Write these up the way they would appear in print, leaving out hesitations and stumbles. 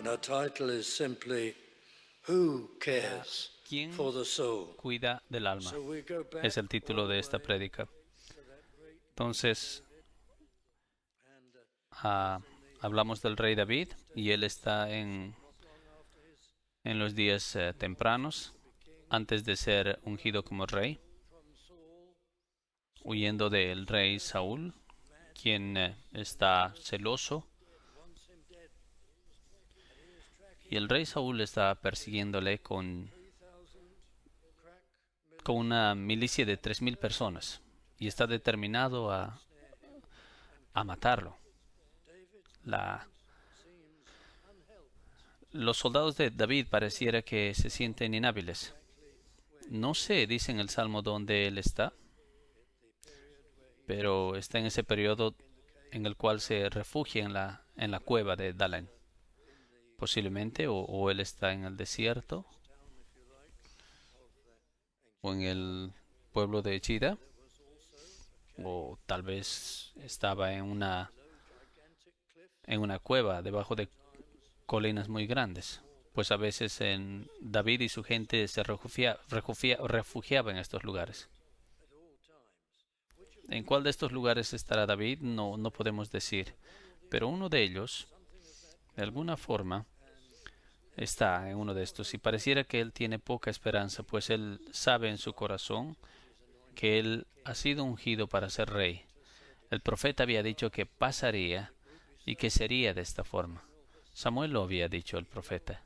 And our title is simply Who Cares ¿Quién for the Soul? cuida del alma? So we go back Es el título all de the esta way prédica. to that great Entonces, and hablamos del rey David y él está en los días tempranos, antes de ser ungido como rey, from Saul, huyendo del rey Saúl, quien está celoso, wants him dead. And he is tracking y el rey Saúl está persiguiéndole 3,000 crack con una milicia de 3,000 personas y está determinado a matarlo. David La, seems unhelped los soldados de David pareciera que se sienten inhábiles. No sé, dice en el Salmo dónde él está, the period where he pero está en ese periodo en el cual se refugia en la cueva de Dalen. Posiblemente, o él está en el desierto, town, if you like, of the o en el pueblo de Chida, there was also a cave o tal vez estaba below gigantic cliffs en una cueva debajo de colinas muy grandes. Pues a veces David y su gente se refugiaban en estos lugares. at all times. Which of ¿En these cuál de estos lugares estará David? No podemos decir. Pero uno de ellos, something of that de alguna forma, and está en uno de estos y pareciera que él tiene poca esperanza, pues él sabe en su corazón que él ha sido ungido para ser rey. El profeta había dicho que pasaría y que sería de esta forma. Samuel lo había dicho el profeta.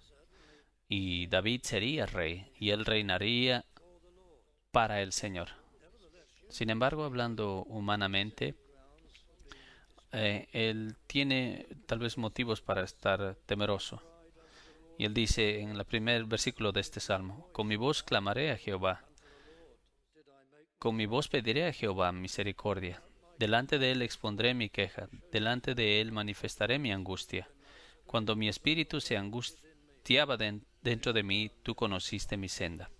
Y David sería rey y él reinaría for the Lord. para el Señor. Nevertheless, Sin embargo, hablando humanamente, grounds for being él tiene tal vez motivos para estar temeroso. cried unto the Lord Y él dice en el primer versículo de este salmo, con mi voz clamaré a Jehová, unto the Lord did I make con mi voz pediré a Jehová misericordia. Delante de él expondré mi queja, delante de él manifestaré mi angustia. Cuando mi espíritu se angustiaba dentro de mí, tú conociste mi senda.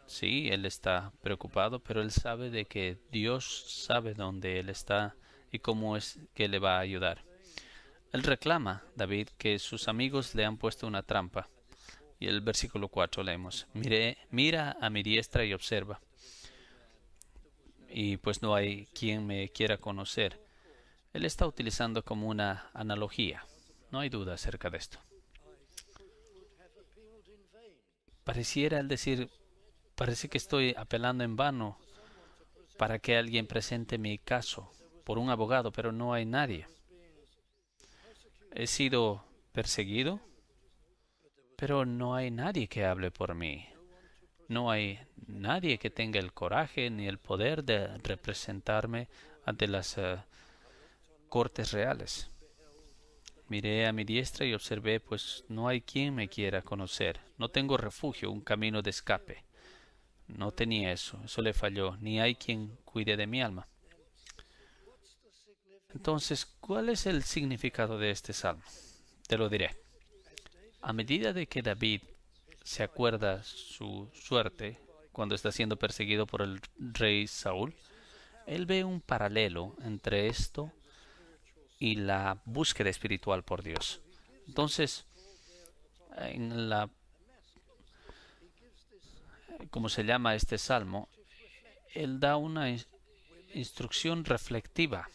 Sí, él está preocupado, pero él sabe de que Dios sabe dónde él está y cómo es que le va a ayudar. Él reclama, David, que sus amigos le han puesto una trampa. Y el versículo 4 leemos, mira a mi diestra y observa. Y pues no hay quien me quiera conocer. Él está utilizando como una analogía. No hay duda acerca de esto. would have appealed in vain Pareciera el decir, parece que estoy apelando en vano for someone to present para que alguien presente mi caso por un abogado, pero no hay nadie. was being persecuted, He sido perseguido, but there was pero no hay nadie que hable por mí. no one to present. No hay nadie que tenga el coraje ni el poder de representarme ante las cortes reales. Miré a mi diestra y observé, pues no hay quien me quiera conocer. No tengo refugio, un camino de escape. No tenía eso le falló, ni hay quien cuide de mi alma. What's the significance? Entonces, ¿cuál es el significado de este salmo? Te lo diré. As David A medida de que David se acuerda su suerte cuando está siendo perseguido por el rey Saúl, él ve un paralelo entre esto y la búsqueda espiritual por Dios. Entonces, en la, como se llama este salmo, él da una instrucción reflectiva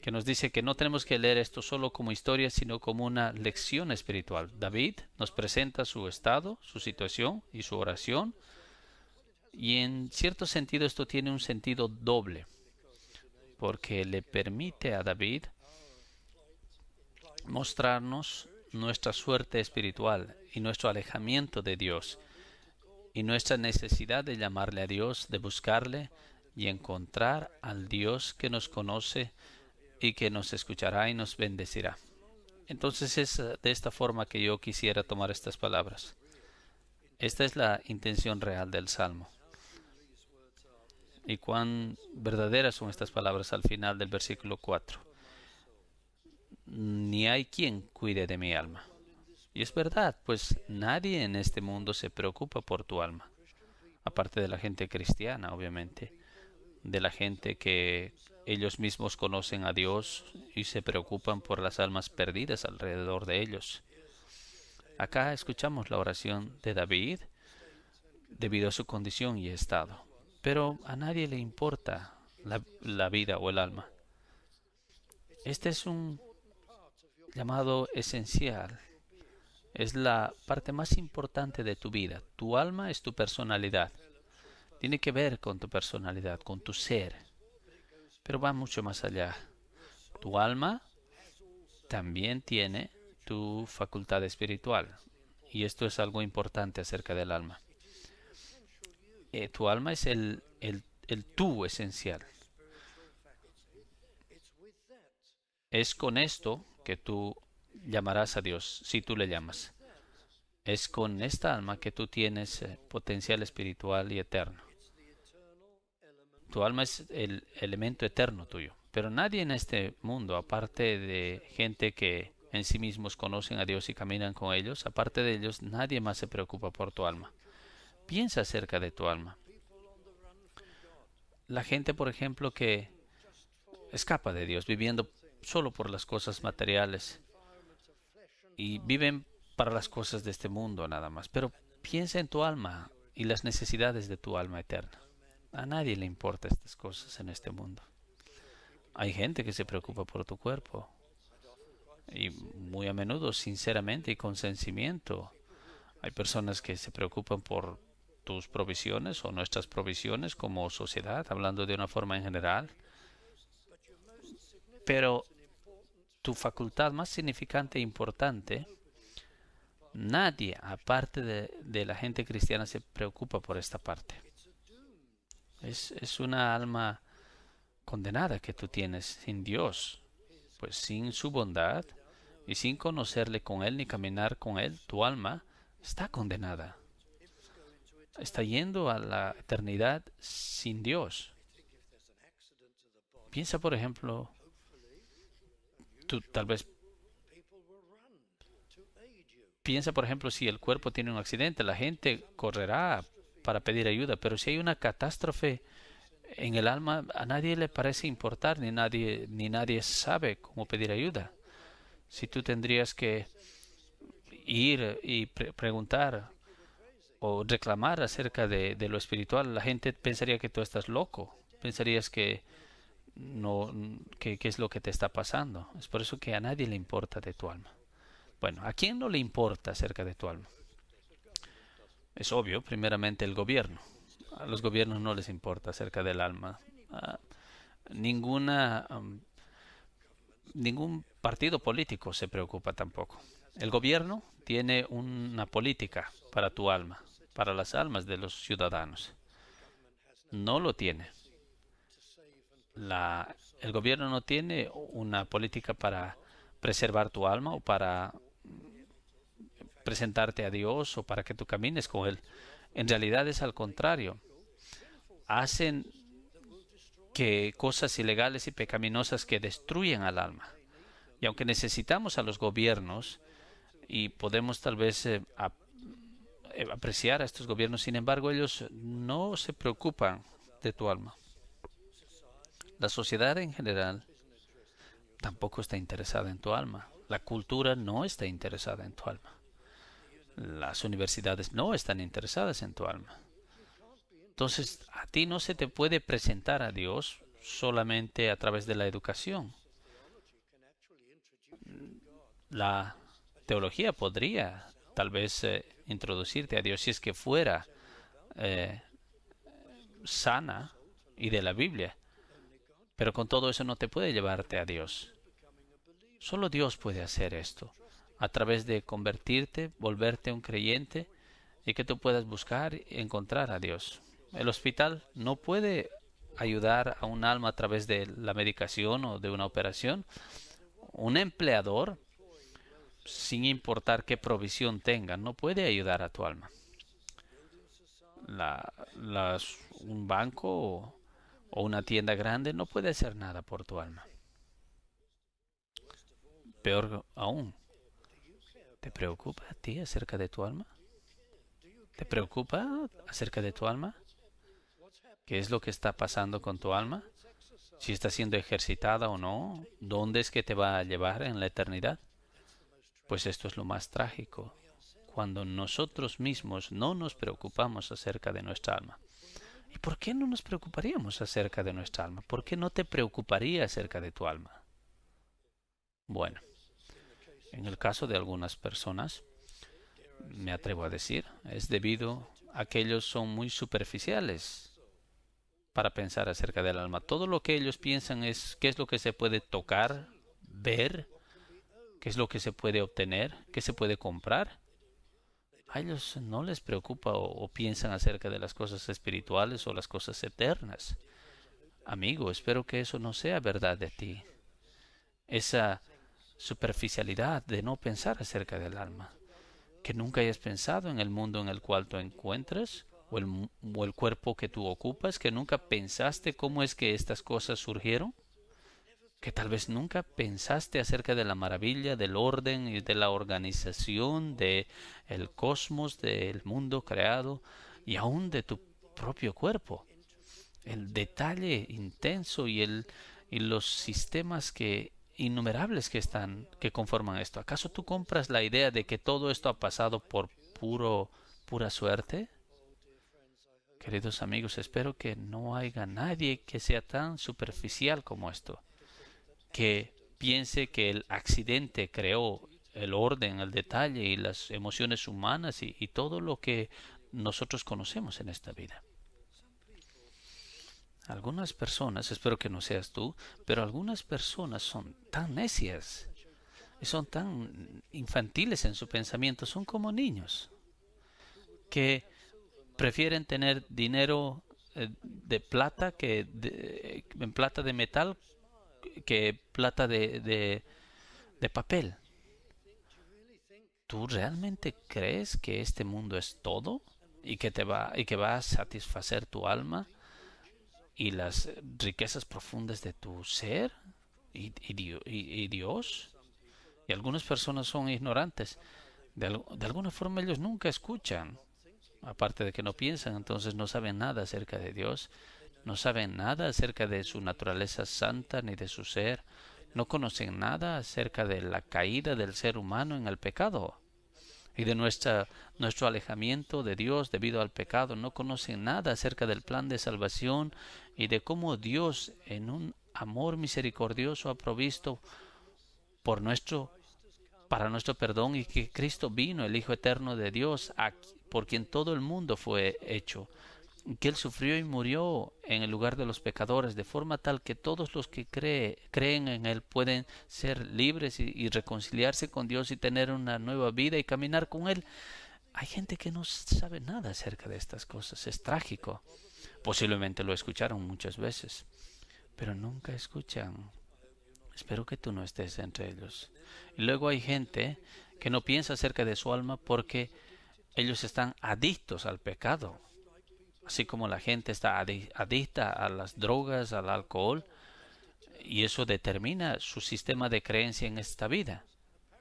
que nos dice que no tenemos que leer esto solo como historia, sino como una lección espiritual. David nos presenta su estado, su situación y su oración, y en cierto sentido esto tiene un sentido doble, porque le permite a David mostrarnos nuestra suerte espiritual y nuestro alejamiento de Dios y nuestra necesidad de llamarle a Dios, de buscarle y encontrar al Dios que nos conoce y que nos escuchará y nos bendecirá. Entonces es de esta forma que yo quisiera tomar estas palabras. Esta es la intención real del Salmo. Y cuán verdaderas son estas palabras al final del versículo 4. Ni hay quien cuide de mi alma. Y es verdad, pues nadie en este mundo se preocupa por tu alma. Aparte de la gente cristiana, obviamente. De la gente que ellos mismos conocen a Dios y se preocupan por las almas perdidas alrededor de ellos. Acá escuchamos la oración de David debido a su condición y estado. Pero a nadie le importa la vida o el alma. Este es un llamado esencial. Es la parte más importante de tu vida. Tu alma es tu personalidad. Tiene que ver con tu personalidad, con tu ser. Pero va mucho más allá. Tu alma también tiene tu facultad espiritual. Y esto es algo importante acerca del alma. Tu alma es el tú esencial. Es con esto que tú llamarás a Dios, si tú le llamas. Es con esta alma que tú tienes potencial espiritual y eterno. Tu alma es el elemento eterno tuyo. Pero nadie en este mundo, aparte de gente que en sí mismos conocen a Dios y caminan con ellos, aparte de ellos, nadie más se preocupa por tu alma. Piensa acerca de tu alma. La gente, por ejemplo, que escapa de Dios, viviendo solo por las cosas materiales y viven para las cosas de este mundo nada más. Pero piensa en tu alma y las necesidades de tu alma eterna. A nadie le importan estas cosas en este mundo. Hay gente que se preocupa por tu cuerpo y muy a menudo, sinceramente y con sentimiento. Hay personas que se preocupan por tus provisiones o nuestras provisiones como sociedad, hablando de una forma en general. Pero tu facultad más significante e importante, nadie, aparte de la gente cristiana, se preocupa por esta parte. Es una alma condenada que tú tienes sin Dios, pues sin su bondad y sin conocerle con Él ni caminar con Él, tu alma está condenada. Está yendo a la eternidad sin Dios. Piensa, por ejemplo, tú tal vez piensa, por ejemplo, si el cuerpo tiene un accidente, la gente correrá para pedir ayuda, pero si hay una catástrofe en el alma, a nadie le parece importar, ni nadie sabe cómo pedir ayuda. Si tú tendrías que ir y preguntar o reclamar acerca de lo espiritual, la gente pensaría que tú estás loco, pensarías que no, qué es lo que te está pasando. Es por eso que a nadie le importa de tu alma. Bueno, ¿a quién no le importa acerca de tu alma? Es obvio, primeramente el gobierno. A los gobiernos no les importa acerca del alma. Ah, ninguna, ningún partido político se preocupa tampoco. El gobierno tiene una política para tu alma, para las almas de los ciudadanos. No lo tiene. El gobierno no tiene una política para preservar tu alma o para presentarte a Dios o para que tú camines con Él. En realidad es al contrario. Hacen que cosas ilegales y pecaminosas que destruyen al alma. Y aunque necesitamos a los gobiernos y podemos tal vez apreciar a estos gobiernos, sin embargo, ellos no se preocupan de tu alma. La sociedad en general tampoco está interesada en tu alma. La cultura no está interesada en tu alma. Las universidades no están interesadas en tu alma. Entonces, a ti no se te puede presentar a Dios solamente a través de la educación. La teología podría tal vez introducirte a Dios si es que fuera eh, sana y de la Biblia. Pero con todo eso no te puede llevarte a Dios. Solo Dios puede hacer esto, a través de convertirte, volverte un creyente y que tú puedas buscar y encontrar a Dios. El hospital no puede ayudar a un alma a través de la medicación o de una operación. Un empleador, sin importar qué provisión tenga, no puede ayudar a tu alma. Un banco o una tienda grande no puede hacer nada por tu alma. Peor aún, ¿te preocupa a ti acerca de tu alma? ¿Te preocupa acerca de tu alma? ¿Qué es lo que está pasando con tu alma? ¿Si está siendo ejercitada o no? ¿Dónde es que te va a llevar en la eternidad? Pues esto es lo más trágico. cuando nosotros mismos no nos preocupamos acerca de nuestra alma. ¿Y por qué no nos preocuparíamos acerca de nuestra alma? ¿Por qué no te preocuparía acerca de tu alma? Bueno, en el caso de algunas personas, me atrevo a decir, es debido a que ellos son muy superficiales para pensar acerca del alma. Todo lo que ellos piensan es qué es lo que se puede tocar, ver, qué es lo que se puede obtener, qué se puede comprar. A ellos no les preocupa o piensan acerca de las cosas espirituales o las cosas eternas. Amigo, espero que eso no sea verdad de ti. Esa superficialidad de no pensar acerca del alma. Que nunca hayas pensado en el mundo en el cual tú encuentras o el cuerpo que tú ocupas, que nunca pensaste cómo es que estas cosas surgieron, que tal vez nunca pensaste acerca de la maravilla, del orden y de la organización de el cosmos, del mundo creado y aún de tu propio cuerpo. El detalle intenso y los sistemas que innumerables que conforman esto. ¿Acaso tú compras la idea de que todo esto ha pasado por pura suerte? Queridos amigos, espero que no haya nadie que sea tan superficial como esto, que piense que el accidente creó el orden, el detalle y las emociones humanas y todo lo que nosotros conocemos en esta vida. Algunas personas, espero que no seas tú, pero algunas personas son tan necias y son tan infantiles en su pensamiento, son como niños que prefieren tener dinero de plata en plata de metal que plata de papel. ¿Tú realmente crees que este mundo es todo y que va a satisfacer tu alma y las riquezas profundas de tu ser y Dios? Y algunas personas son ignorantes. De alguna forma ellos nunca escuchan, aparte de que no piensan, entonces no saben nada acerca de Dios, no saben nada acerca de su naturaleza santa ni de su ser, no conocen nada acerca de la caída del ser humano en el pecado y de nuestro alejamiento de Dios debido al pecado. No conocen nada acerca del plan de salvación y de cómo Dios, en un amor misericordioso, ha provisto por para nuestro perdón y que Cristo vino, el Hijo eterno de Dios, por quien todo el mundo fue hecho, que Él sufrió y murió en el lugar de los pecadores, de forma tal que todos los que creen en Él pueden ser libres y reconciliarse con Dios y tener una nueva vida y caminar con Él. Hay gente que no sabe nada acerca de estas cosas. Es trágico. Posiblemente lo escucharon muchas veces, pero nunca escuchan. Espero que tú no estés entre ellos. Y luego hay gente que no piensa acerca de su alma porque ellos están adictos al pecado. Así como la gente está adicta a las drogas, al alcohol, y eso determina su sistema de creencia en esta vida.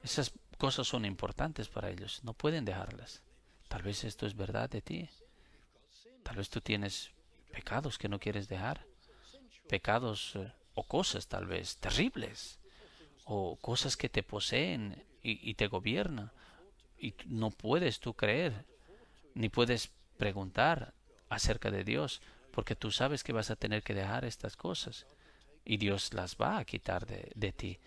Esas cosas son importantes para ellos, no pueden dejarlas. Tal vez esto es verdad de ti. Tal vez tú tienes pecados que no quieres dejar. Pecados o cosas tal vez terribles. O cosas que te poseen y te gobiernan. Y no puedes tú creer, ni puedes preguntar acerca de Dios, porque tú sabes que vas a tener que dejar estas cosas y Dios las va a quitar de ti.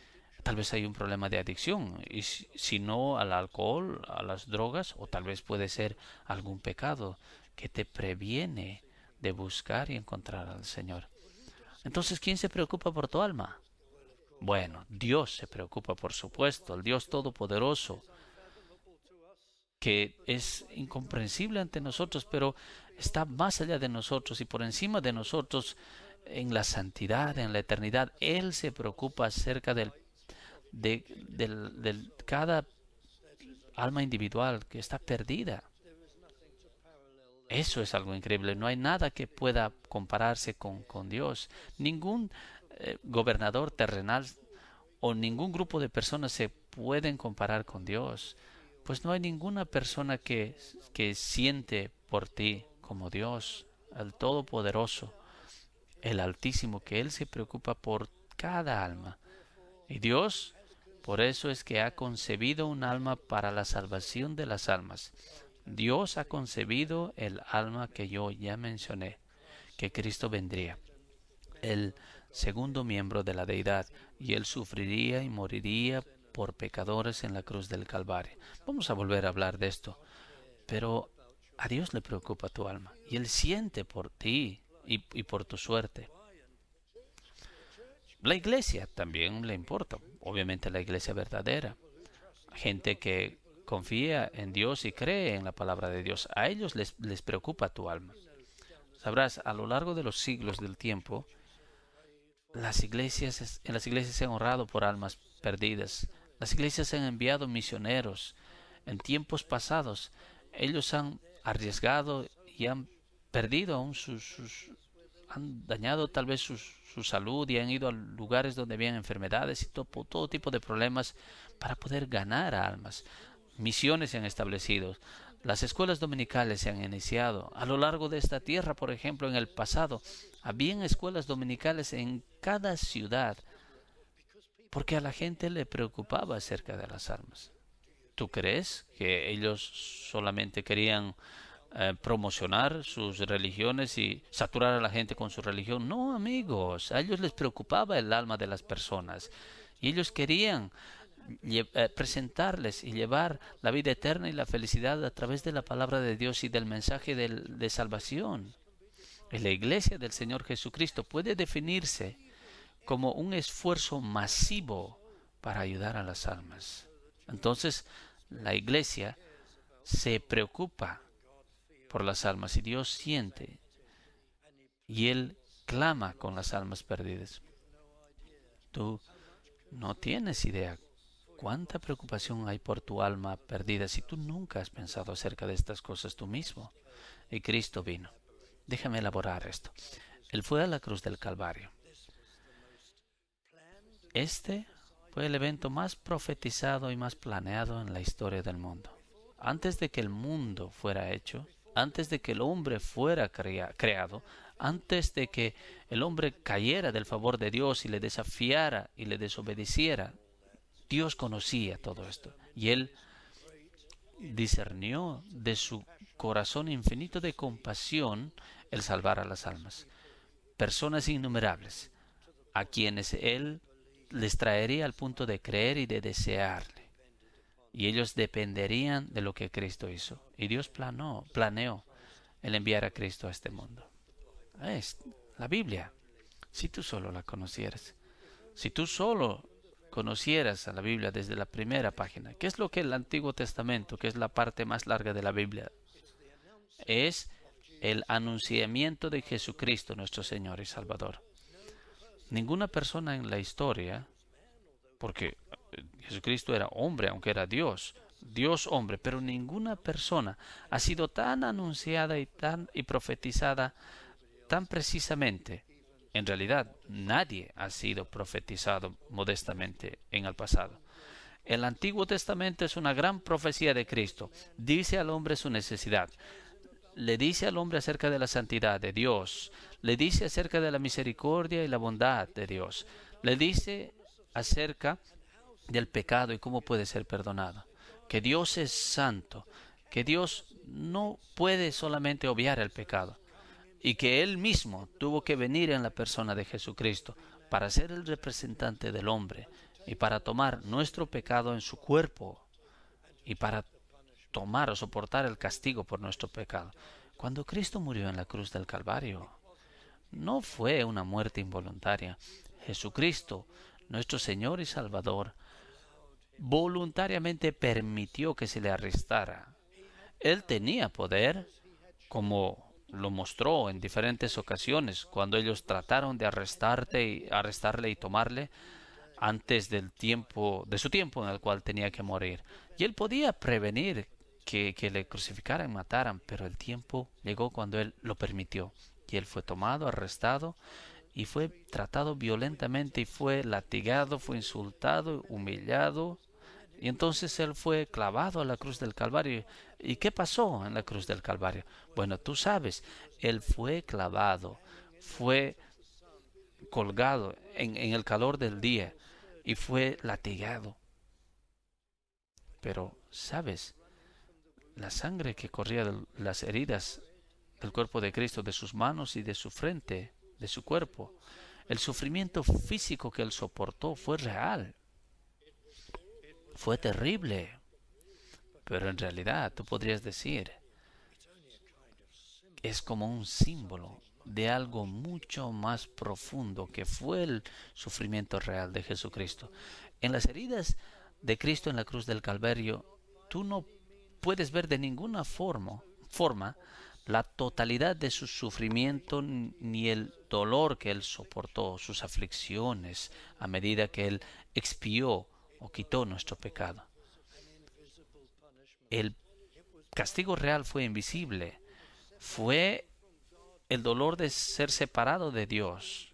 Tal vez hay un problema de adicción, y si no al alcohol, a las drogas, o tal vez puede ser algún pecado que te previene de buscar y encontrar al Señor. Entonces, ¿quién se preocupa por tu alma? Bueno, Dios se preocupa, por supuesto, el Dios Todopoderoso, que es incomprensible ante nosotros, pero está más allá de nosotros y por encima de nosotros en la santidad, en la eternidad. Él se preocupa acerca del cada alma individual que está perdida. Eso es algo increíble. No hay nada que pueda compararse con Dios. Ningún gobernador terrenal o ningún grupo de personas se pueden comparar con Dios. Pues no hay ninguna persona que siente por ti como Dios, el Todopoderoso, el Altísimo, que Él se preocupa por cada alma. Y Dios, Por eso es que ha concebido un alma para la salvación de las almas. Dios ha concebido el alma que yo ya mencioné, que Cristo vendría, el segundo miembro de la deidad, y él sufriría y moriría por pecadores en la cruz del Calvario. Vamos a volver a hablar de esto, pero a Dios le preocupa tu alma, y él siente por ti y por tu suerte. La iglesia también le importa, obviamente la iglesia verdadera, gente que confía en Dios y cree en la palabra de Dios. A ellos les preocupa tu alma. Sabrás, a lo largo de los siglos del tiempo, en las iglesias se han orado por almas perdidas. Las iglesias han enviado misioneros. En tiempos pasados, ellos han arriesgado y han perdido aún han dañado tal vez su salud y han ido a lugares donde habían enfermedades y todo tipo de problemas para poder ganar almas. Misiones se han establecido. Las escuelas dominicales se han iniciado. A lo largo de esta tierra, por ejemplo, en el pasado, habían escuelas dominicales en cada ciudad porque a la gente le preocupaba acerca de las almas. ¿Tú crees que ellos solamente querían promocionar sus religiones y saturar a la gente con su religión? No, amigos, a ellos les preocupaba el alma de las personas y ellos querían presentarles y llevar la vida eterna y la felicidad a través de la palabra de Dios y del mensaje de salvación. Y la iglesia del Señor Jesucristo puede definirse como un esfuerzo masivo para ayudar a las almas. Entonces, la iglesia se preocupa por las almas y Dios siente y Él clama con las almas perdidas. Tú no tienes idea cuánta preocupación hay por tu alma perdida si tú nunca has pensado acerca de estas cosas tú mismo. Y Cristo vino. Déjame elaborar esto. Él fue a la cruz del Calvario. Este fue el evento más profetizado y más planeado en la historia del mundo. Antes de que el mundo fuera hecho, antes de que el hombre fuera creado, antes de que el hombre cayera del favor de Dios y le desafiara y le desobedeciera, Dios conocía todo esto y Él discernió de su corazón infinito de compasión el salvar a las almas. Personas innumerables a quienes Él les traería al punto de creer y de desearle. Y ellos dependerían de lo que Cristo hizo. Y Dios planeó el enviar a Cristo a este mundo. Es la Biblia. Si tú solo la conocieras. Si tú solo conocieras a la Biblia desde la primera página. ¿Qué es lo que el Antiguo Testamento, que es la parte más larga de la Biblia? Es el anunciamiento de Jesucristo, nuestro Señor y Salvador. Ninguna persona en la historia, porque Jesucristo era hombre, aunque era Dios hombre, pero ninguna persona ha sido tan anunciada y profetizada tan precisamente. En realidad, nadie ha sido profetizado modestamente en el pasado. El Antiguo Testamento es una gran profecía de Cristo. Dice al hombre su necesidad. Le dice al hombre acerca de la santidad de Dios. Le dice acerca de la misericordia y la bondad de Dios. Le dice acerca del pecado y cómo puede ser perdonado. Que Dios es santo. Que Dios no puede solamente obviar el pecado. Y que Él mismo tuvo que venir en la persona de Jesucristo para ser el representante del hombre y para tomar nuestro pecado en su cuerpo y para tomar o soportar el castigo por nuestro pecado. Cuando Cristo murió en la cruz del Calvario, no fue una muerte involuntaria. Jesucristo, nuestro Señor y Salvador, voluntariamente permitió que se le arrestara. Él tenía poder, como lo mostró en diferentes ocasiones cuando ellos trataron de arrestarle y tomarle antes de su tiempo en el cual tenía que morir. Y él podía prevenir que le crucificaran y mataran, pero el tiempo llegó cuando él lo permitió. Y él fue tomado, arrestado y fue tratado violentamente y fue latigado, fue insultado, humillado. Y entonces él fue clavado a la cruz del Calvario. ¿Y qué pasó en la cruz del Calvario? Bueno, tú sabes, él fue clavado, fue colgado en el calor del día y fue latigado Pero, ¿sabes? La sangre que corría de las heridas del cuerpo de Cristo, de sus manos y de su frente, de su cuerpo, el sufrimiento físico que él soportó fue real, fue terrible. Pero en realidad tú podrías decir, es como un símbolo de algo mucho más profundo que fue el sufrimiento real de Jesucristo. En las heridas de Cristo en la cruz del Calvario, tú no puedes ver de ninguna forma la totalidad de su sufrimiento ni el dolor que él soportó, sus aflicciones, a medida que él expió o quitó nuestro pecado. El castigo real fue invisible, fue el dolor de ser separado de Dios,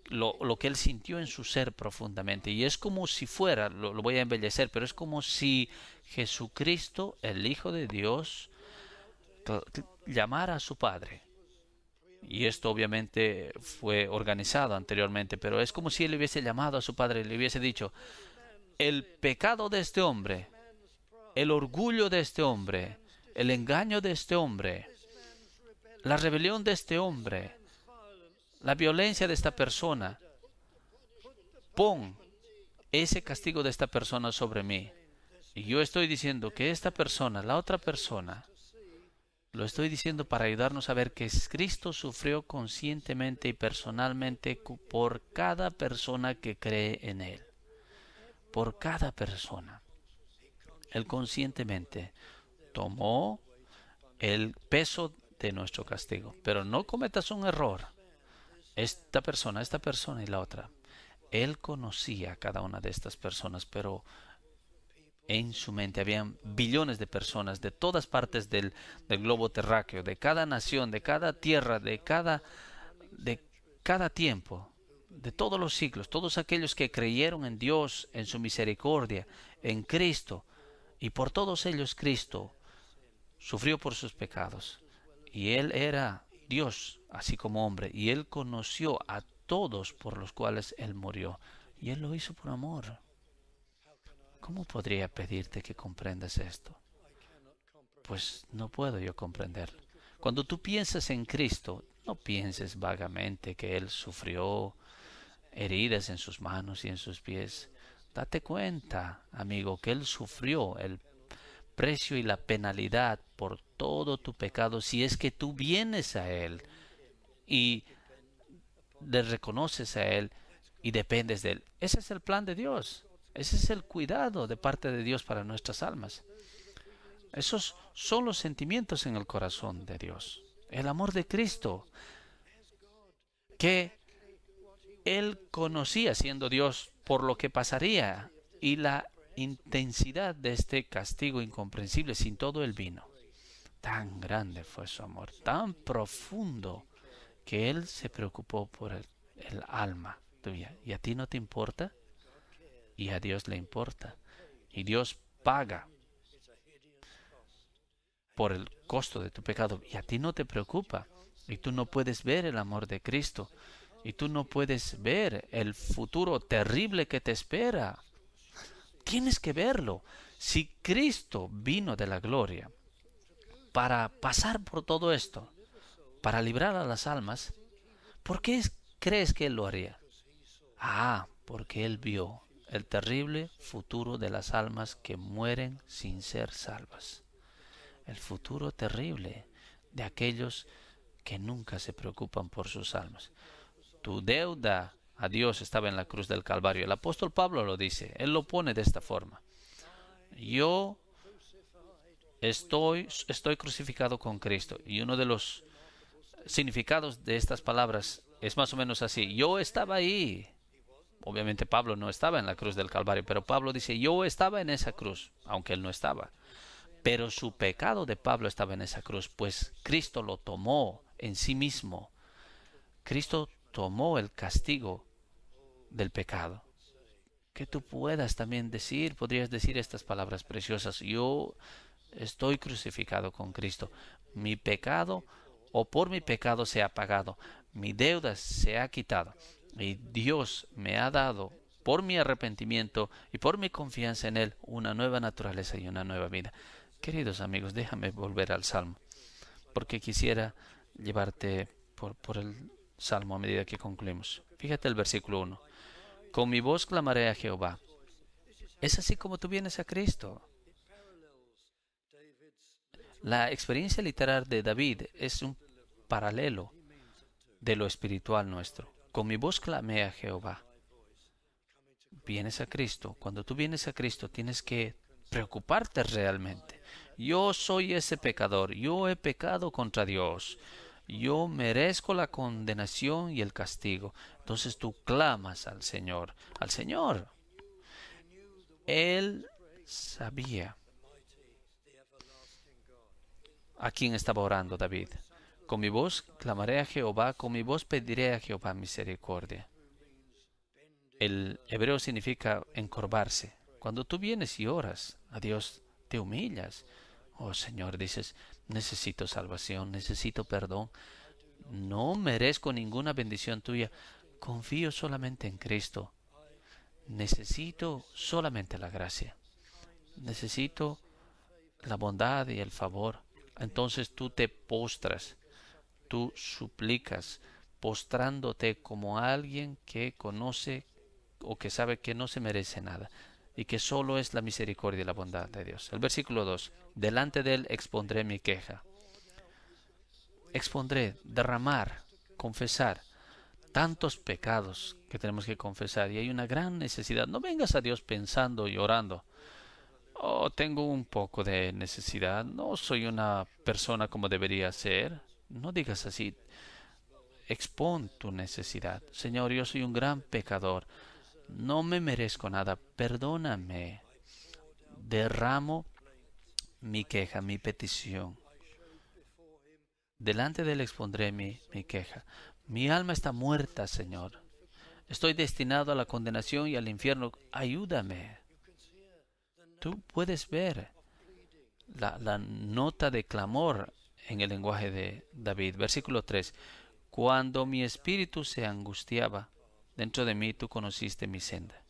lo que él sintió en su ser profundamente. Y es como si fuera, lo voy a embellecer, pero es como si Jesucristo, el Hijo de Dios, llamara a su Padre. Y esto obviamente fue organizado anteriormente, pero es como si él hubiese llamado a su Padre y le hubiese dicho, el pecado de este hombre, el orgullo de este hombre, el engaño de este hombre, la rebelión de este hombre, la violencia de esta persona, pon ese castigo de esta persona sobre mí. Y yo estoy diciendo que esta persona, la otra persona, lo estoy diciendo para ayudarnos a ver que Cristo sufrió conscientemente y personalmente por cada persona que cree en Él. Por cada persona. Él conscientemente tomó el peso de nuestro castigo. Pero no cometas un error. Esta persona y la otra. Él conocía a cada una de estas personas, pero en su mente habían billones de personas de todas partes del globo terráqueo, de cada nación, de cada tierra, de cada tiempo, de todos los siglos, todos aquellos que creyeron en Dios, en su misericordia, en Cristo, y por todos ellos Cristo sufrió por sus pecados. Y Él era Dios, así como hombre, y Él conoció a todos por los cuales Él murió, y Él lo hizo por amor. ¿Cómo podría pedirte que comprendas esto? Pues no puedo yo comprenderlo. Cuando tú piensas en Cristo, no pienses vagamente que Él sufrió heridas en sus manos y en sus pies. Date cuenta, amigo, que Él sufrió el precio y la penalidad por todo tu pecado si es que tú vienes a Él y le reconoces a Él y dependes de Él. Ese es el plan de Dios. Ese es el cuidado de parte de Dios para nuestras almas. Esos son los sentimientos en el corazón de Dios. El amor de Cristo, que Él conocía siendo Dios por lo que pasaría y la intensidad de este castigo incomprensible sin todo el vino. Tan grande fue su amor, tan profundo, que Él se preocupó por el alma tuya. ¿Y a ti no te importa? Y a Dios le importa. Y Dios paga por el costo de tu pecado. Y a ti no te preocupa. Y tú no puedes ver el amor de Cristo. Y tú no puedes ver el futuro terrible que te espera. Tienes que verlo. Si Cristo vino de la gloria para pasar por todo esto, para librar a las almas, ¿por qué crees que Él lo haría? Porque Él vio el terrible futuro de las almas que mueren sin ser salvas. El futuro terrible de aquellos que nunca se preocupan por sus almas. Tu deuda a Dios estaba en la cruz del Calvario. El apóstol Pablo lo dice. Él lo pone de esta forma. Yo estoy crucificado con Cristo. Y uno de los significados de estas palabras es más o menos así. Yo estaba ahí. Obviamente Pablo no estaba en la cruz del Calvario, pero Pablo dice, yo estaba en esa cruz, aunque él no estaba. Pero su pecado de Pablo estaba en esa cruz, pues Cristo lo tomó en sí mismo. Cristo tomó el castigo del pecado. Que tú puedas también decir, podrías decir estas palabras preciosas, yo estoy crucificado con Cristo. Mi pecado o por mi pecado se ha pagado. Mi deuda se ha quitado. Y Dios me ha dado por mi arrepentimiento y por mi confianza en Él, una nueva naturaleza y una nueva vida. Queridos amigos, déjame volver al Salmo, porque quisiera llevarte por el Salmo a medida que concluimos. Fíjate el versículo 1. Con mi voz clamaré a Jehová. Es así como tú vienes a Cristo. La experiencia literal de David es un paralelo de lo espiritual nuestro. Con mi voz clamé a Jehová. Vienes a Cristo. Cuando tú vienes a Cristo tienes que preocuparte realmente. Yo soy ese pecador. Yo he pecado contra Dios. Yo merezco la condenación y el castigo. Entonces tú clamas al Señor. Al Señor. Él sabía a quién estaba orando David. Con mi voz clamaré a Jehová, con mi voz pediré a Jehová misericordia. El hebreo significa encorvarse. Cuando tú vienes y oras a Dios, te humillas. Oh Señor, dices, necesito salvación, necesito perdón. No merezco ninguna bendición tuya. Confío solamente en Cristo. Necesito solamente la gracia. Necesito la bondad y el favor. Entonces tú te postras, tú suplicas, postrándote como alguien que conoce o que sabe que no se merece nada y que solo es la misericordia y la bondad de Dios. El versículo 2. Delante de él expondré mi queja. Expondré, derramar, confesar. Tantos pecados que tenemos que confesar y hay una gran necesidad. No vengas a Dios pensando y orando. Oh, tengo un poco de necesidad. No soy una persona como debería ser. No digas así. Expón tu necesidad. Señor, yo soy un gran pecador. No me merezco nada. Perdóname. Derramo mi queja, mi petición. Delante de él expondré mi queja. Mi alma está muerta, Señor. Estoy destinado a la condenación y al infierno. Ayúdame. Tú puedes ver la nota de clamor en el lenguaje de David. Versículo 3. Cuando mi espíritu se angustiaba, dentro de mí tú conociste mi senda.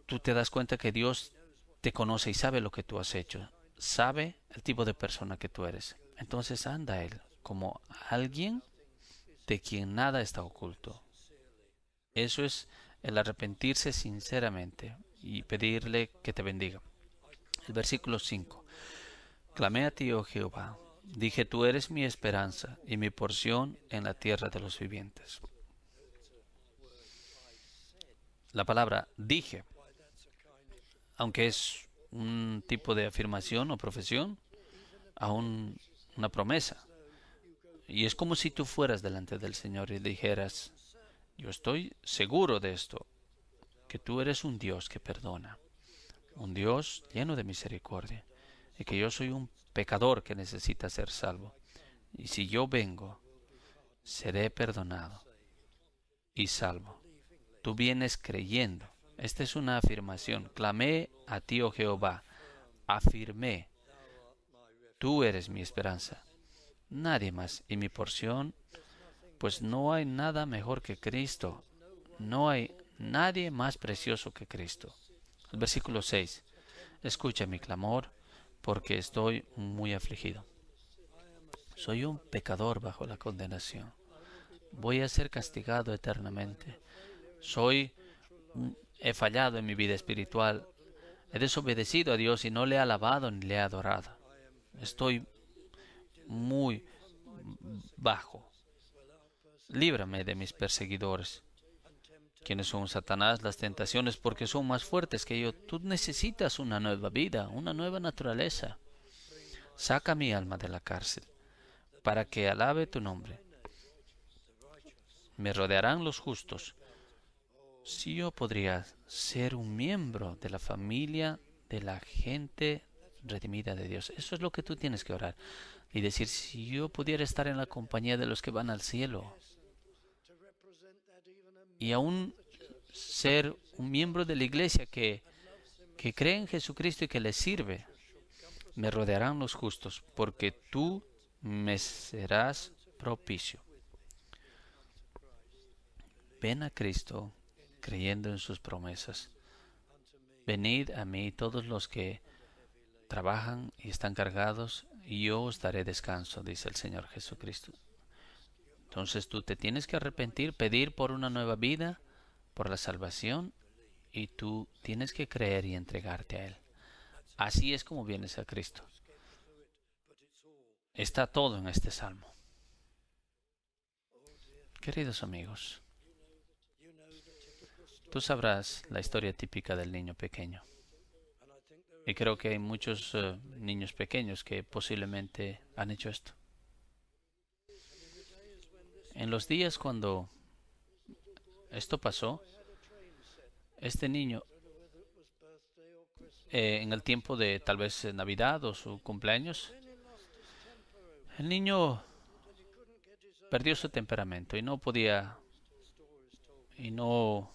Tú te das cuenta que Dios te conoce y sabe lo que tú has hecho. Sabe el tipo de persona que tú eres. Entonces anda a Él como alguien de quien nada está oculto. Eso es el arrepentirse sinceramente y pedirle que te bendiga. El versículo 5. Clamé a ti, oh Jehová. Dije, tú eres mi esperanza y mi porción en la tierra de los vivientes. La palabra dije, aunque es un tipo de afirmación o profesión, aún una promesa. Y es como si tú fueras delante del Señor y dijeras, yo estoy seguro de esto, que tú eres un Dios que perdona, un Dios lleno de misericordia, y que yo soy un pecador que necesita ser salvo. Y si yo vengo, seré perdonado y salvo. Tú vienes creyendo. Esta es una afirmación. Clamé a ti, oh Jehová. Afirmé. Tú eres mi esperanza. Nadie más. Y mi porción, pues no hay nada mejor que Cristo. No hay nadie más precioso que Cristo. El versículo 6. Escucha mi clamor, porque estoy muy afligido. Soy un pecador bajo la condenación. Voy a ser castigado eternamente. He fallado en mi vida espiritual. He desobedecido a Dios y no le he alabado ni le he adorado. Estoy muy bajo. Líbrame de mis perseguidores. ¿Quiénes son Satanás? Las tentaciones, porque son más fuertes que yo. Tú necesitas una nueva vida, una nueva naturaleza. Saca mi alma de la cárcel, para que alabe tu nombre. Me rodearán los justos. Si yo podría ser un miembro de la familia de la gente redimida de Dios. Eso es lo que tú tienes que orar. Y decir, si yo pudiera estar en la compañía de los que van al cielo. Y aún ser un miembro de la iglesia que cree en Jesucristo y que le sirve. Me rodearán los justos, porque tú me serás propicio. ven a Cristo creyendo en sus promesas. Venid a mí todos los que trabajan y están cargados, y yo os daré descanso, dice el Señor Jesucristo. Entonces tú te tienes que arrepentir, pedir por una nueva vida, por la salvación, y tú tienes que creer y entregarte a Él. Así es como vienes a Cristo. Está todo en este salmo. Queridos amigos, tú sabrás la historia típica del niño pequeño. Y creo que hay muchos niños pequeños que posiblemente han hecho esto. En los días cuando esto pasó, este niño, en el tiempo de tal vez Navidad o su cumpleaños, el niño perdió su temperamento y no podía y no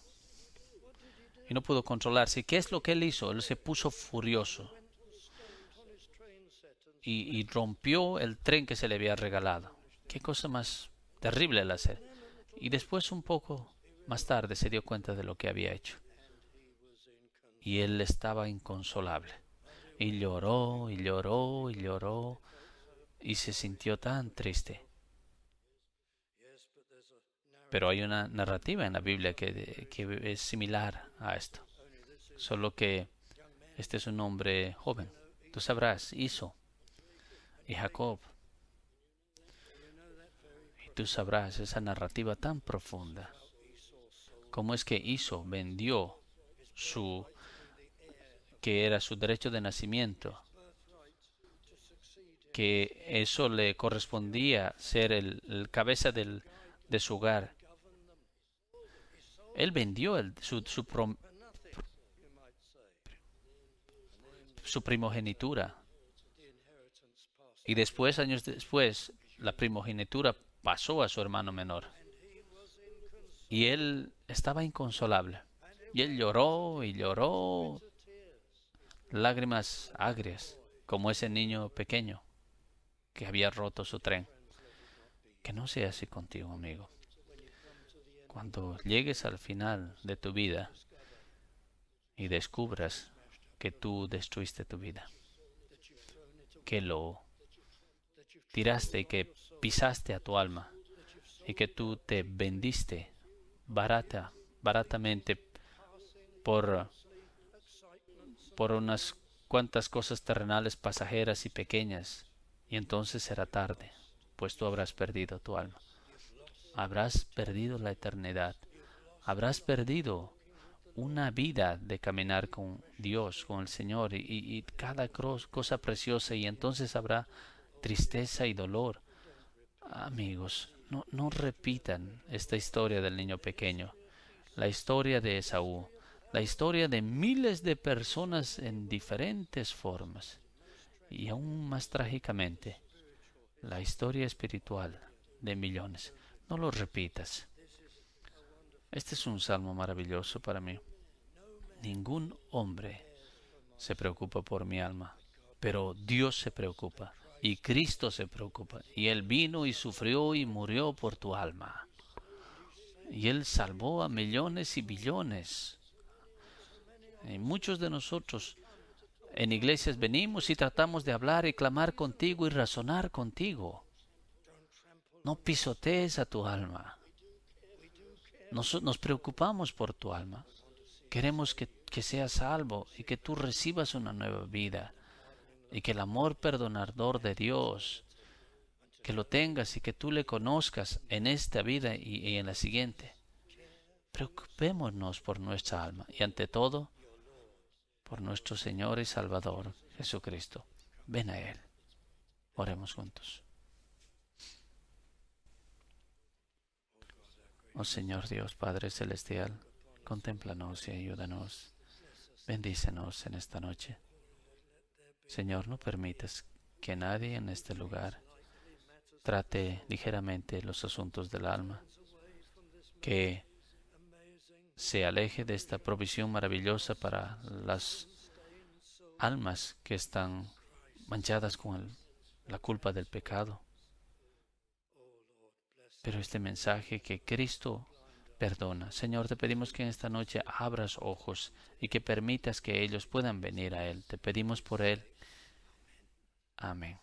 pudo controlarse. ¿Qué es lo que él hizo? Él se puso furioso y rompió el tren que se le había regalado. Qué cosa más terrible el hacer. Y después, un poco más tarde, se dio cuenta de lo que había hecho. Y él estaba inconsolable. Y lloró, y lloró, y lloró, y se sintió tan triste. Pero hay una narrativa en la Biblia que es similar a esto. Solo que este es un hombre joven. Tú sabrás, Iso y Jacob. Y tú sabrás esa narrativa tan profunda. Cómo es que Iso vendió que era su derecho de nacimiento, que eso le correspondía ser el cabeza de su hogar. Él vendió su primogenitura. Y después, años después, la primogenitura pasó a su hermano menor. Y él estaba inconsolable. Y él lloró y lloró, lágrimas agrias, como ese niño pequeño que había roto su tren. Que no sea así contigo, amigo. Cuando llegues al final de tu vida y descubras que tú destruiste tu vida, que lo tiraste y que pisaste a tu alma y que tú te vendiste baratamente por unas cuantas cosas terrenales pasajeras y pequeñas, y entonces será tarde, pues tú habrás perdido tu alma, habrás perdido la eternidad, habrás perdido una vida de caminar con Dios, con el Señor, y cada cosa preciosa, y entonces habrá tristeza y dolor. Amigos, no repitan esta historia del niño pequeño, la historia de Esaú, la historia de miles de personas en diferentes formas, y aún más trágicamente, la historia espiritual de millones. No lo repitas. Este es un salmo maravilloso para mí. Ningún hombre se preocupa por mi alma, pero Dios se preocupa y Cristo se preocupa, y Él vino y sufrió y murió por tu alma, y Él salvó a millones y billones. Y muchos de nosotros en iglesias venimos y tratamos de hablar y clamar contigo y razonar contigo. No pisotees a tu alma. Nos preocupamos por tu alma. Queremos que seas salvo y que tú recibas una nueva vida, y que el amor perdonador de Dios, que lo tengas y que tú le conozcas en esta vida y en la siguiente. Preocupémonos por nuestra alma y, ante todo, por nuestro Señor y Salvador Jesucristo. Ven a Él. Oremos juntos. Oh Señor Dios, Padre Celestial, contémplanos y ayúdanos. Bendícenos en esta noche. Señor, no permitas que nadie en este lugar trate ligeramente los asuntos del alma, que se aleje de esta provisión maravillosa para las almas que están manchadas con la culpa del pecado. Pero este mensaje que Cristo perdona. Señor, te pedimos que en esta noche abras ojos y que permitas que ellos puedan venir a Él. Te pedimos por Él. Amén.